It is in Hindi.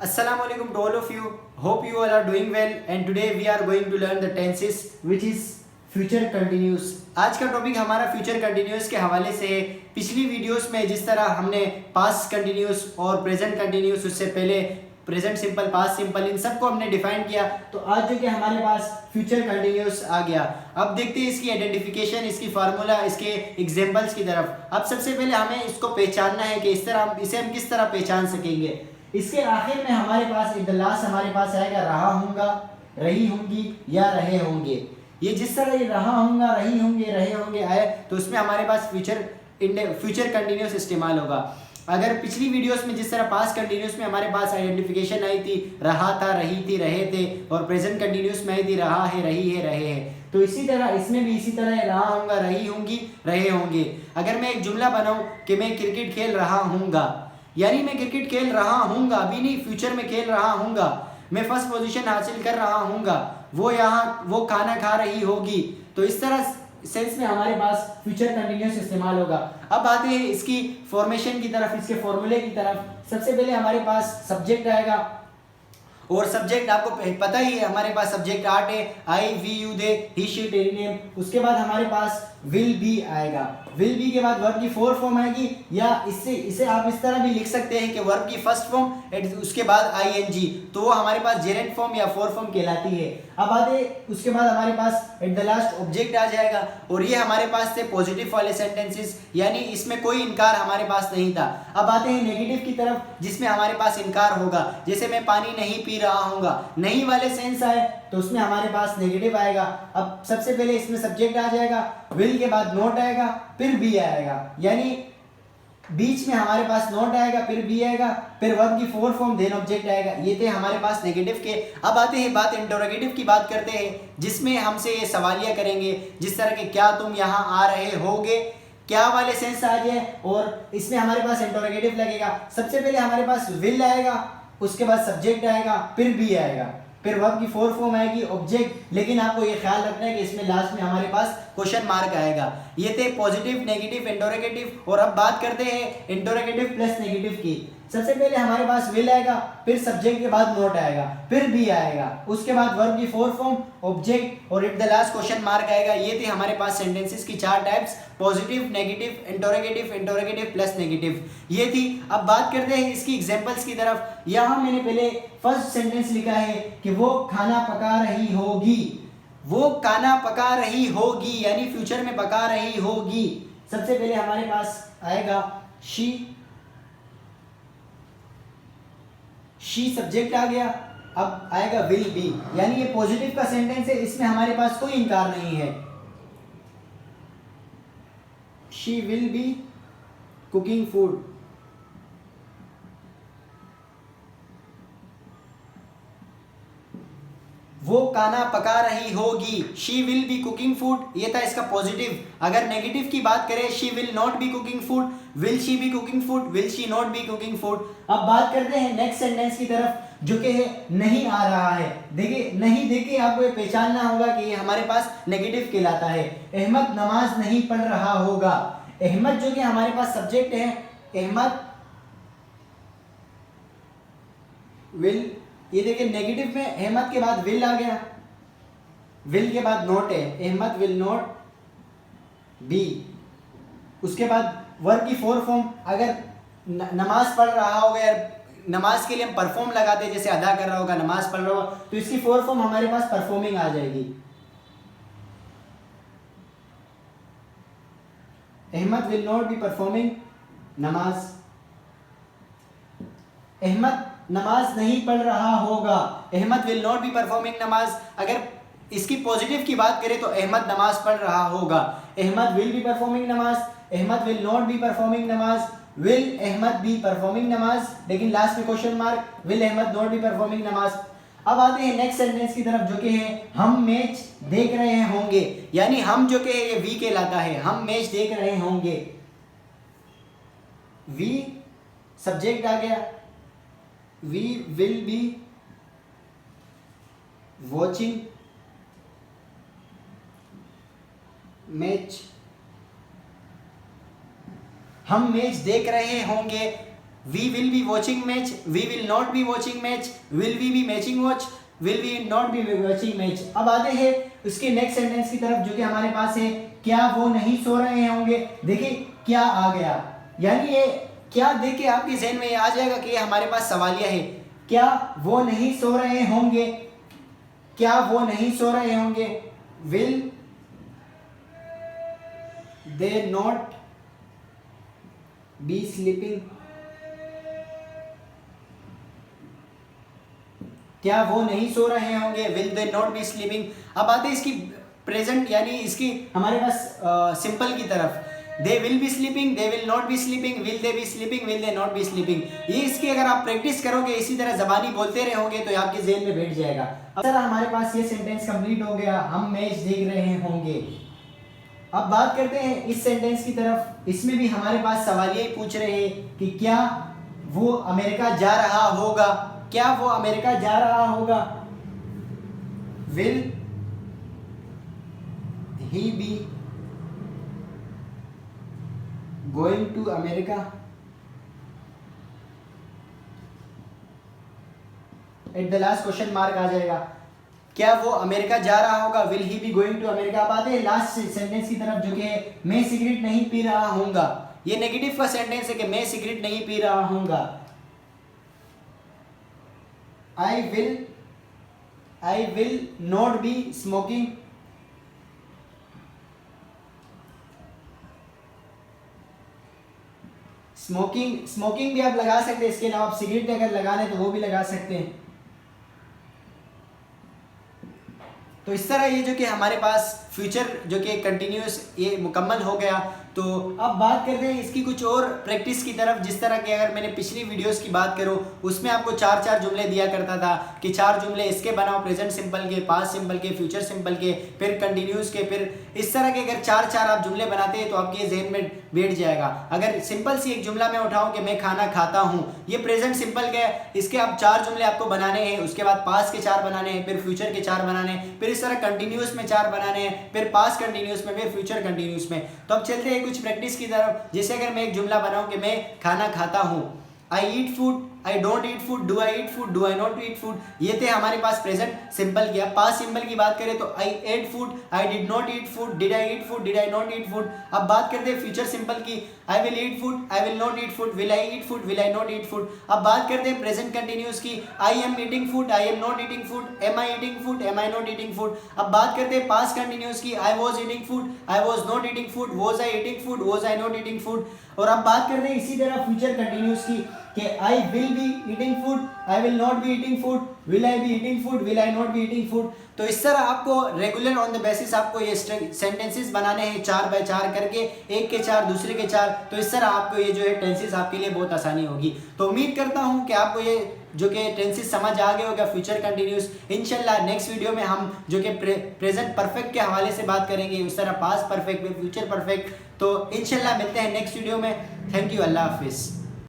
Assalamualaikum to all of you. Hope you all are doing well and today we are going to learn the tenses which is future continuous. आज का टॉपिक हमारा फ्यूचर कंटिन्यूस के हवाले से है। पिछली वीडियोस में जिस तरह हमने पास्ट कंटिन्यूस और प्रेजेंट कंटिन्यूस, उससे पहले प्रेजेंट सिंपल, पास्ट सिंपल, इन सबको हमने डिफाइन किया, तो आज जो कि हमारे पास फ्यूचर कंटिन्यूस आ गया। अब देखते हैं इसकी आइडेंटिफिकेशन, इसकी फार्मूला, इसके एग्जांपल्स की तरफ। अब सबसे पहले हमें इसको पहचानना है कि इसे हम किस तरह पहचान सकेंगे। इसके आखिर में हमारे पास इन द लास्ट हमारे पास आएगा रहा हूँगा, रही होंगी या रहे होंगे। ये जिस तरह ये रहा हूँगा, रही होंगे, रहे होंगे आए तो उसमें हमारे पास फ्यूचर कंटिन्यूस इस्तेमाल होगा। अगर पिछली वीडियोस में जिस तरह पास्ट कंटिन्यूस में हमारे पास आइडेंटिफिकेशन आई थी, रहा था, रही थी, रहे थे, और प्रेजेंट कंटिन्यूस में आई थी रहा है, रही है, रहे हैं, तो इसी तरह इसमें भी इसी तरह रहा हूँगा, रही होंगी, रहे होंगे। अगर मैं एक जुमला बनाऊँ कि मैं क्रिकेट खेल रहा हूँगा, यानी मैं क्रिकेट खेल रहा हूँगा, अभी नहीं, फ्यूचर में खेल रहा हूँगा, मैं फर्स्ट पोजीशन हासिल कर रहा हूँगा, वो खाना खा रही होगी, तो इस तरह सेंस में हमारे पास फ्यूचर कंटिन्यूस इस्तेमाल होगा। अब आते हैं इसकी फॉर्मेशन की तरफ, इसके फॉर्मूले की तरफ। सबसे पहले हमारे पास सब्जेक्ट आएगा, और सब्जेक्ट आपको पता ही है, हमारे पास सब्जेक्ट आर्ट है, I, we, you, they, he, she, Terry, name. उसके बाद हमारे पास विल बी आएगा। विल बी के बाद वर्ब की फोर फॉर्म आएगी, या इसे आप इस तरह भी लिख सकते हैं कि वर्ब की फर्स्ट फॉर्म उसके बाद आईएनजी, तो वो हमारे पास जेरेंट फॉर्म या फोर फॉर्म कहलाती है। अब आते उसके बाद हमारे पास एट द लास्ट ऑब्जेक्ट आ जाएगा, और ये हमारे पास थे पॉजिटिव वाले सेंटेंसेस, यानी इसमें कोई इनकार हमारे पास नहीं था। अब आते हैं नेगेटिव की तरफ, जिसमें हमारे पास इनकार होगा। जैसे मैं पानी नहीं पी रहा हूँगा, नहीं वाले सेंस आए तो उसमें हमारे पास नेगेटिव आएगा। अब सबसे पहले इसमें सब्जेक्ट आ जाएगा, विल के बाद नोट आएगा, फिर बी आएगा, यानी बीच में हमारे पास नोट आएगा, फिर बी आएगा, फिर वर्ब की फोर फॉर्म, देन ऑब्जेक्ट आएगा। ये थे हमारे पास नेगेटिव के। अब आते हैं बात इंटरोगेटिव की बात करते हैं, जिसमें हमसे ये सवालिया करेंगे, जिस तरह के क्या तुम यहाँ आ रहे होगे, क्या वाले सेंस आ जाए, और इसमें हमारे पास इंटरोगेटिव लगेगा। सबसे पहले हमारे पास विल आएगा, उसके बाद सब्जेक्ट आएगा, फिर बी आएगा, फिर वर्ब की फोर फॉर्म आएगी, ऑब्जेक्ट। लेकिन आपको ये ख्याल रखना है कि इसमें लास्ट में हमारे पास क्वेश्चन मार्क आएगा। ये थे पॉजिटिव, नेगेटिव, इंटरोगेटिव। और अब बात करते हैं इंटरोगेटिव प्लस नेगेटिव की। सबसे पहले हमारे पास विल आएगा, फिर सब्जेक्ट के बाद नोट आएगा, फिर बी आएगा, उसके बाद वर्ब की फोर फॉर्म, ऑब्जेक्ट, और eight the last question mark आएगा। ये थे हमारे पास सेंटेंसेस की चार types, positive, negative, interrogative plus negative, ये थी। अब बात करते हैं इसकी एग्जांपल्स की तरफ। यहाँ मैंने पहले फर्स्ट सेंटेंस लिखा है कि वो खाना पका रही होगी, वो खाना पका रही होगी, यानी फ्यूचर में पका रही होगी। सबसे पहले हमारे पास आएगा शी सब्जेक्ट आ गया। अब आएगा विल बी, यानी ये पॉजिटिव का सेंटेंस है, इसमें हमारे पास कोई इनकार नहीं है। She will be cooking food, वो खाना पका रही होगी, she will be cooking food, ये था इसका पॉजिटिव। अगर नेगेटिव की बात करें, she will not B cooking food, will she be cooking food, will she not be cooking food. अब बात करते हैं नेक्स्ट सेंटेंस की तरफ, जो कि है नहीं आ रहा है। देखिए, नहीं देखिए आपको ये पहचानना होगा कि ये हमारे पास नेगेटिव कहलाता है। अहमद नमाज नहीं पढ़ रहा होगा। अहमद जो कि हमारे पास सब्जेक्ट है, अहमद विल, ये देखिए नेगेटिव में अहमद के बाद विल आ गया, विल के बाद नोट है, अहमद विल नॉट बी, उसके बाद वर्ब की फोर फॉर्म। अगर नमाज पढ़ रहा होगा, यार नमाज के लिए हम परफॉर्म लगाते हैं, जैसे अदा कर रहा होगा, नमाज पढ़ रहा होगा, तो इसकी फोर फॉर्म हमारे पास परफॉर्मिंग आ जाएगी। Ahmed will not be performing namaz, Ahmed नमाज नहीं पढ़ रहा होगा, Ahmed will not be performing namaz. अगर इसकी पॉजिटिव की बात करें तो अहमद नमाज पढ़ रहा होगा, Ahmed will be performing namaz, Ahmed will not be performing namaz, will Ahmed be performing namaz, लेकिन लास्ट में question mark, will Ahmed not be performing namaz. अब आते हैं नेक्स्ट सेंटेंस की तरफ, जो कि है हम मैच देख रहे होंगे, यानी हम जो कि है ये वी कहलाता है, हम मैच देख रहे होंगे। वी सब्जेक्ट आ गया, we will be watching match, हम मैच देख रहे होंगे, we will be watching match, we will not be watching match, will we be matching watch, will we not be watching match. अब आते हैं उसके नेक्स्ट सेंटेंस की तरफ जो कि हमारे पास है, क्या वो नहीं सो रहे होंगे। देखिए क्या आ गया, यानी ये क्या देख के आपके जहन में ये आ जाएगा कि ये हमारे पास सवालिया है। क्या वो नहीं सो रहे होंगे, क्या वो नहीं सो रहे होंगे, will they not be sleeping, क्या वो नहीं सो रहे होंगे, will they not be sleeping. अब आते हैं इसकी प्रेजेंट यानी इसकी हमारे पास सिंपल की तरफ, they will be sleeping, they will not B sleeping, will they B sleeping, will they not be sleeping. ये इसकी अगर आप प्रैक्टिस करोगे, इसी तरह जबानी बोलते रहोगे तो आपके जेहन में बैठ जाएगा। अब सर हमारे पास ये सेंटेंस कंप्लीट हो गया, हम मैच देख रहे होंगे। अब बात करते हैं इस सेंटेंस की तरफ, इसमें भी हमारे पास सवालिया ही पूछ रहे हैं कि क्या वो अमेरिका जा रहा होगा, क्या वो अमेरिका जा रहा होगा, will he be going to America, at the last question mark आ जाएगा, क्या वो अमेरिका जा रहा होगा, will he be going to America. अब आते हैं लास्ट सेंटेंस की तरफ जो कि मैं सिगरेट नहीं पी रहा हूंगा। ये नेगेटिव का सेंटेंस है कि मैं सिगरेट नहीं पी रहा हूंगा, I will not be smoking, smoking भी आप लगा सकते हैं, इसके अलावा आप सिगरेट अगर लगाने तो वो भी लगा सकते हैं। तो इस तरह ये जो कि हमारे पास फ्यूचर जो कि कंटिन्यूस ये मुकम्मल हो गया। तो अब बात करते हैं इसकी कुछ और प्रैक्टिस की तरफ। जिस तरह की अगर मैंने पिछली वीडियोस की बात करूं उसमें आपको 4 जुमले दिया करता था कि 4 जुमले इसके बनाओ, प्रेजेंट सिंपल के, पास्ट सिंपल के, फ्यूचर सिंपल के, फिर कंटिन्यूस के, फिर इस तरह के अगर 4 आप जुमले बनाते हैं तो आपके जहन में बैठ जाएगा। अगर सिंपल सी एक जुमला मैं उठाऊं कि मैं खाना खाता हूँ, ये प्रेजेंट सिंपल के, इसके आप 4 जुमले आपको बनाने हैं, उसके बाद पास्ट के 4 बनाने हैं, फिर फ्यूचर के 4 बनाने हैं, फिर इस तरह कंटिन्यूस में 4 बनाने हैं, फिर पास्ट कंटिन्यूस में, फिर फ्यूचर कंटिन्यूस में। तो अब चलते हैं कुछ प्रैक्टिस की तरफ। जैसे अगर मैं एक जुमला बनाऊं कि मैं खाना खाता हूं, I eat food, I don't eat food, do I eat food, do I not eat food, ये थे हमारे पास प्रेजेंट सिंपल किया। पास्ट सिंपल की बात करें तो I ate food, I did not eat food, did I eat food, did I not eat food. अब बात करते हैं फ्यूचर सिंपल की, I will eat food, I will not eat food, will I eat food, will I not eat food. अब बात करते हैं प्रेजेंट कंटिन्यूस की, I am eating food, I am not eating food, am I eating food, am I not eating food. अब बात करते हैं पास्ट कंटिन्यूस की, I was eating food, I was not eating food, was I eating food, was I not eating food. और अब बात करते हैं इसी तरह फ्यूचर कंटिन्यूस की कि I will be eating food, I will not be eating food, will I be eating food, will I not be eating food. तो इस तरह आपको रेगुलर ऑन द बेसिस आपको ये सेंटेंसेस बनाने हैं 4 बाय 4 करके, एक के 4 दूसरे के 4। तो इस तरह आपको ये जो है टेंसेस आपके लिए बहुत आसानी होगी। तो उम्मीद करता हूँ कि आपको ये जो कि टेंसेस समझ आ गए होगा फ्यूचर कंटिन्यूस। इंशाल्लाह नेक्स्ट वीडियो में हम जो कि प्रेजेंट परफेक्ट के हवाले से बात करेंगे, उस तरह पास्ट परफेक्ट में, फ्यूचर परफेक्ट। तो इंशाल्लाह मिलते हैं नेक्स्ट वीडियो में। थैंक यू, अल्लाह हाफिज़।